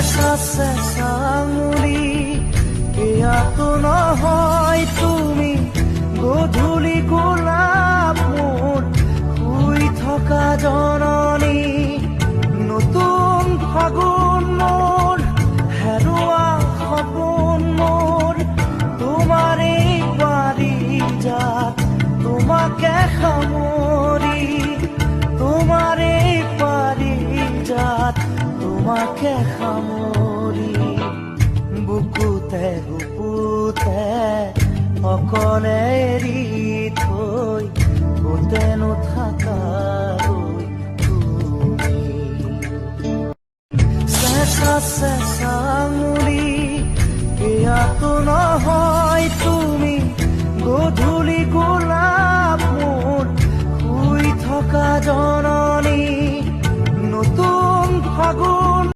চেঁচা চেঁচা আঙুলি এয়াতো নহয় তুমি গধূলি গোলাপ মোৰ শুই থকা জননী নতুন ফাগুন মোৰ হেৰুৱা সপোন মোৰ তোমাৰে পাৰিজাত তোমাকে সামৰি তোমাৰে পাৰিজাত তোমাকে সামৰি বুকুতে বুকুতে অকলে এৰি থৈ গোটেনো থাকাকৈ তুমি চেঁচা চেঁচা আঙুলি এয়াতো নহয়